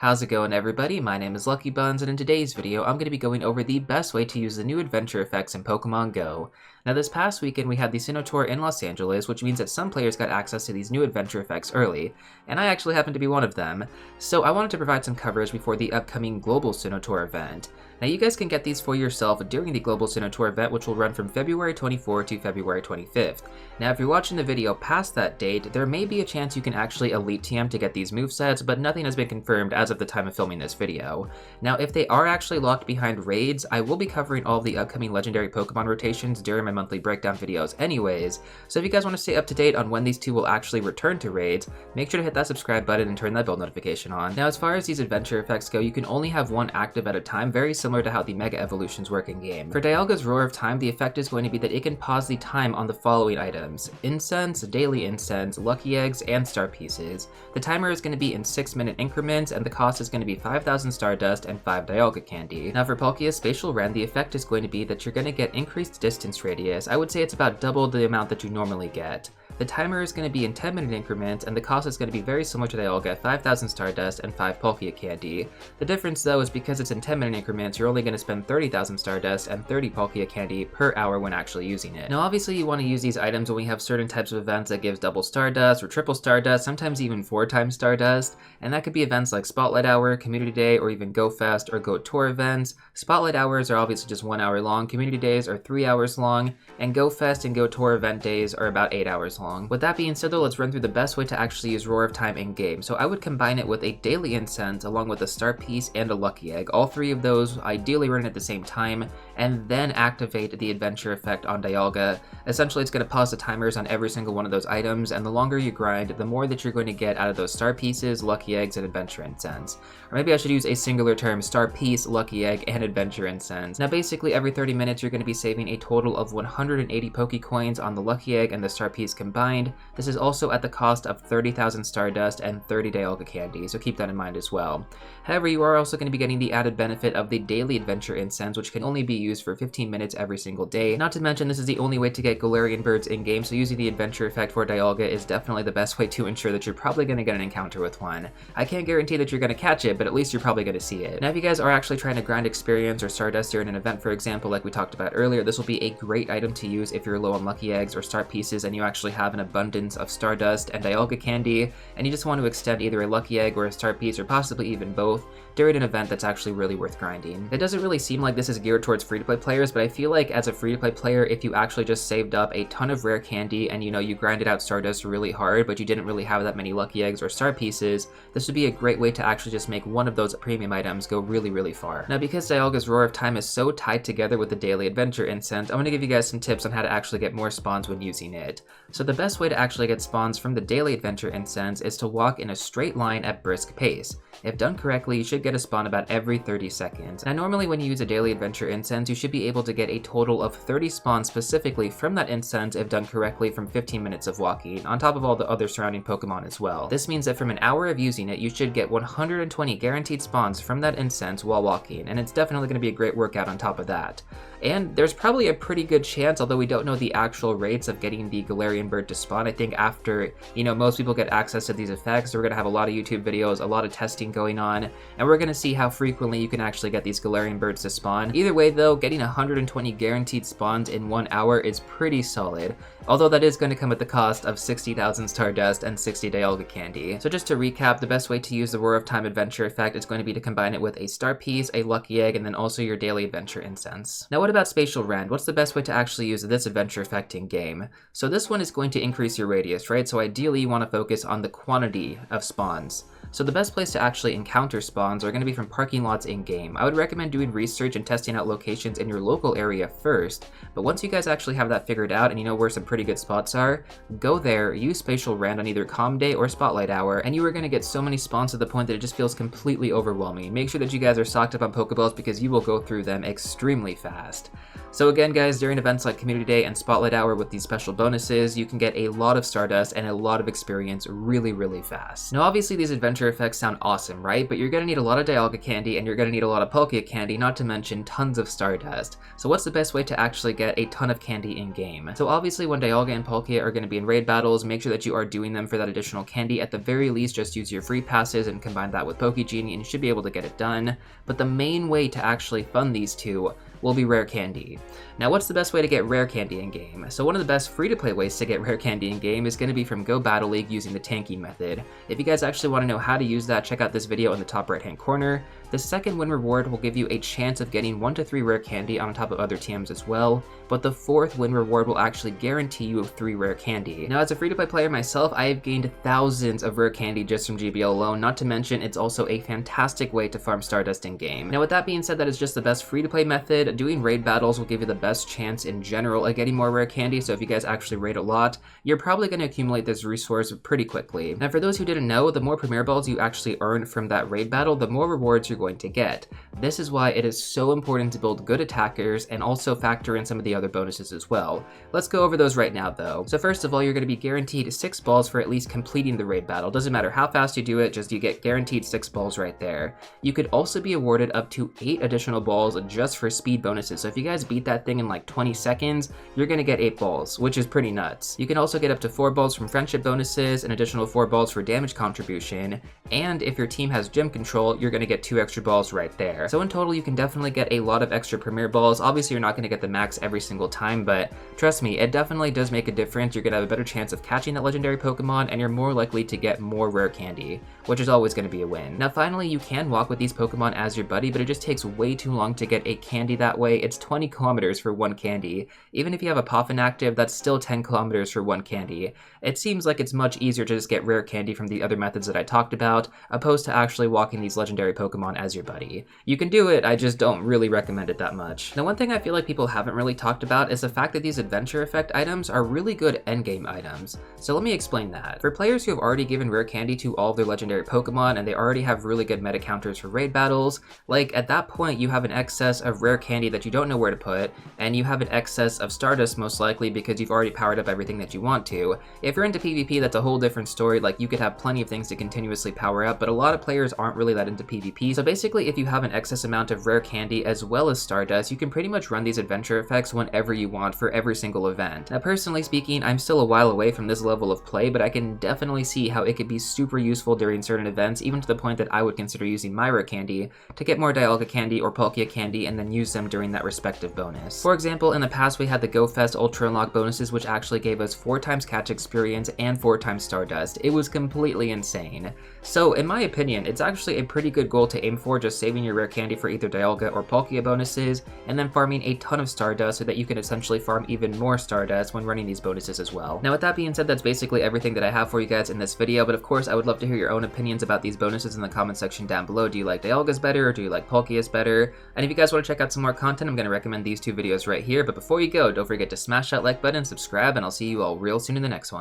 How's it going, everybody? My name is Lucky Buns, and in today's video, I'm going to be going over the best way to use the new adventure effects in Pokemon Go. Now, this past weekend, we had the Sinnoh Tour in Los Angeles, which means that some players got access to these new adventure effects early, and I actually happened to be one of them. So I wanted to provide some coverage before the upcoming Global Sinnoh Tour event. Now, you guys can get these for yourself during the Global Sinnoh Tour event, which will run from February 24 to February 25th. Now, if you're watching the video past that date, there may be a chance you can actually Elite TM to get these movesets, but nothing has been confirmed as of the time of filming this video. Now, if they are actually locked behind raids, I will be covering all of the upcoming legendary Pokemon rotations during my monthly breakdown videos anyways, so if you guys want to stay up to date on when these two will actually return to raids, make sure to hit that subscribe button and turn that bell notification on. Now, as far as these adventure effects go, you can only have one active at a time, very similar to how the Mega Evolutions work in game. For Dialga's Roar of Time, the effect is going to be that it can pause the time on the following items: Incense, Daily Incense, Lucky Eggs, and Star Pieces. The timer is going to be in 6-minute increments, and the cost is going to be 5,000 Stardust and 5 Dialga Candy. Now, for Palkia's Spacial Rend, the effect is going to be that you're going to get increased distance radius. I would say it's about double the amount that you normally get. The timer is going to be in 10-minute increments, and the cost is going to be very similar to Dialga, 5,000 Stardust and 5 Palkia Candy. The difference, though, is because it's in 10-minute increments, you're only going to spend 30,000 Stardust and 30 Palkia Candy per hour when actually using it. Now, obviously, you want to use these items when we have certain types of events that gives double Stardust or triple Stardust, sometimes even 4 times Stardust, and that could be events like Spotlight Hour, Community Day, or even Go Fest or Go Tour events. Spotlight Hours are obviously just 1 hour long, Community Days are 3 hours long, and Go Fest and Go Tour event days are about 8 hours long. With that being said, though, let's run through the best way to actually use Roar of Time in-game. So I would combine it with a Daily Incense along with a Star Piece and a Lucky Egg. All 3 of those ideally run at the same time, and then activate the adventure effect on Dialga. Essentially, it's going to pause the timers on every single one of those items, and the longer you grind, the more that you're going to get out of those Star Pieces, Lucky Eggs, and Adventure Incense. Or maybe I should use a singular term: Star Piece, Lucky Egg, and Adventure Incense. Now, basically, every 30 minutes, you're going to be saving a total of 180 Pokecoins on the Lucky Egg and the Star Piece combined. This is also at the cost of 30,000 Stardust and 30 Dialga Candy, so keep that in mind as well. However, you are also going to be getting the added benefit of the Daily Adventure Incense, which can only be used for 15 minutes every single day. Not to mention, this is the only way to get Galarian birds in-game, so using the adventure effect for Dialga is definitely the best way to ensure that you're probably going to get an encounter with one. I can't guarantee that you're going to catch it, but at least you're probably going to see it. Now, if you guys are actually trying to grind experience or Stardust during an event, for example, like we talked about earlier, this will be a great item to use if you're low on Lucky Eggs or Star Pieces and you actually have an abundance of Stardust and Dialga Candy, and you just want to extend either a Lucky Egg or a Star Piece, or possibly even both, during an event that's actually really worth grinding. It doesn't really seem like this is geared towards free-to-play players, but I feel like as a free-to-play player, if you actually just saved up a ton of rare candy and you grinded out Stardust really hard, but you didn't really have that many Lucky Eggs or Star Pieces, this would be a great way to actually just make one of those premium items go really, really far. Now, because Dialga's Roar of Time is so tied together with the Daily Adventure Incense, I'm going to give you guys some tips on how to actually get more spawns when using it. So the best way to actually get spawns from the Daily Adventure Incense is to walk in a straight line at brisk pace. If done correctly, you should get a spawn about every 30 seconds. Now, normally when you use a Daily Adventure Incense, you should be able to get a total of 30 spawns specifically from that incense if done correctly from 15 minutes of walking, on top of all the other surrounding Pokemon as well. This means that from an hour of using it, you should get 120 guaranteed spawns from that incense while walking, and it's definitely going to be a great workout on top of that. And there's probably a pretty good chance, although we don't know the actual rates of getting the Galarian bird to spawn. I think after, most people get access to these effects, we're going to have a lot of YouTube videos, a lot of testing going on, and we're going to see how frequently you can actually get these Galarian birds to spawn. Either way, though, getting 120 guaranteed spawns in 1 hour is pretty solid, although that is going to come at the cost of 60,000 Stardust and 60 Dialga Candy. So just to recap, the best way to use the Roar of Time adventure effect is going to be to combine it with a Star Piece, a Lucky Egg, and then also your Daily Adventure Incense. Now, what about Spacial Rend? What's the best way to actually use this adventure effect in game? So this one is going to increase your radius, right? So ideally you want to focus on the quantity of spawns. So the best place to actually encounter spawns are going to be from parking lots in-game. I would recommend doing research and testing out locations in your local area first, but once you guys actually have that figured out and you know where some pretty good spots are, go there, use Spacial Rend on either Calm Day or Spotlight Hour, and you are going to get so many spawns to the point that it just feels completely overwhelming. Make sure that you guys are stocked up on Pokeballs because you will go through them extremely fast. So again, guys, during events like Community Day and Spotlight Hour with these special bonuses, you can get a lot of Stardust and a lot of experience really, really fast. Now, obviously, these adventure adventure effects sound awesome, right? But you're gonna need a lot of Dialga candy and you're gonna need a lot of Palkia candy, not to mention tons of Stardust. So what's the best way to actually get a ton of candy in-game? So obviously when Dialga and Palkia are gonna be in raid battles, make sure that you are doing them for that additional candy. At the very least, just use your free passes and combine that with Pokegenie and you should be able to get it done. But the main way to actually fund these two will be rare candy. Now what's the best way to get rare candy in game? So one of the best free-to-play ways to get rare candy in game is going to be from Go Battle League using the tanking method. If you guys actually want to know how to use that, check out this video in the top right hand corner. The second win reward will give you a chance of getting 1 to 3 rare candy on top of other TMs as well, but the fourth win reward will actually guarantee you 3 rare candy. Now as a free-to-play player myself, I have gained thousands of rare candy just from GBL alone, not to mention it's also a fantastic way to farm Stardust in game. Now with that being said, that is just the best free-to-play method. Doing raid battles will give you the best chance in general at getting more rare candy, so if you guys actually raid a lot, you're probably going to accumulate this resource pretty quickly. Now for those who didn't know, the more Premier Balls you actually earn from that raid battle, the more rewards you're going to get. This is why it is so important to build good attackers and also factor in some of the other bonuses as well. Let's go over those right now though. So first of all, you're going to be guaranteed 6 balls for at least completing the raid battle. Doesn't matter how fast you do it, just you get guaranteed 6 balls right there. You could also be awarded up to 8 additional balls just for speed bonuses. So if you guys beat that thing in like 20 seconds, you're going to get 8 balls, which is pretty nuts. You can also get up to 4 balls from friendship bonuses, an additional 4 balls for damage contribution, and if your team has gym control, you're going to get 2 extra balls right there. So in total, you can definitely get a lot of extra Premier Balls. Obviously, you're not going to get the max every single time, but trust me, it definitely does make a difference. You're going to have a better chance of catching that legendary Pokemon, and you're more likely to get more rare candy, which is always going to be a win. Now finally, you can walk with these Pokemon as your buddy, but it just takes way too long to get a candy that way. It's 20 kilometers for 1 candy. Even if you have a Poffin active, that's still 10 kilometers for 1 candy. It seems like it's much easier to just get rare candy from the other methods that I talked about, opposed to actually walking these legendary Pokemon as your buddy. You can do it, I just don't really recommend it that much. Now one thing I feel like people haven't really talked about is the fact that these adventure effect items are really good endgame items. So let me explain that. For players who have already given rare candy to all of their legendary Pokemon and they already have really good meta counters for raid battles, like at that point you have an excess of rare candy that you don't know where to put, and you have an excess of Stardust most likely because you've already powered up everything that you want to. If you're into PvP, that's a whole different story. Like you could have plenty of things to continuously power up, but a lot of players aren't really that into PvP. So basically, if you have an excess amount of rare candy as well as Stardust, you can pretty much run these adventure effects whenever you want for every single event. Now personally speaking, I'm still a while away from this level of play, but I can definitely see how it could be super useful during certain events, even to the point that I would consider using my rare candy to get more Dialga candy or Palkia candy and then use them during that respective bonus. For example, in the past we had the Go Fest Ultra Unlock bonuses, which actually gave us 4 times catch experience and 4 times Stardust. It was completely insane. So in my opinion, it's actually a pretty good goal to aim for, just saving your rare candy for either Dialga or Palkia bonuses, and then farming a ton of Stardust so that you can essentially farm even more Stardust when running these bonuses as well. Now with that being said, that's basically everything that I have for you guys in this video, but of course I would love to hear your own opinions about these bonuses in the comment section down below. Do you like Dialga's better, or do you like Palkia's better? And if you guys want to check out some more content, I'm going to recommend these 2 videos right here, but before you go, don't forget to smash that like button, subscribe, and I'll see you all real soon in the next one.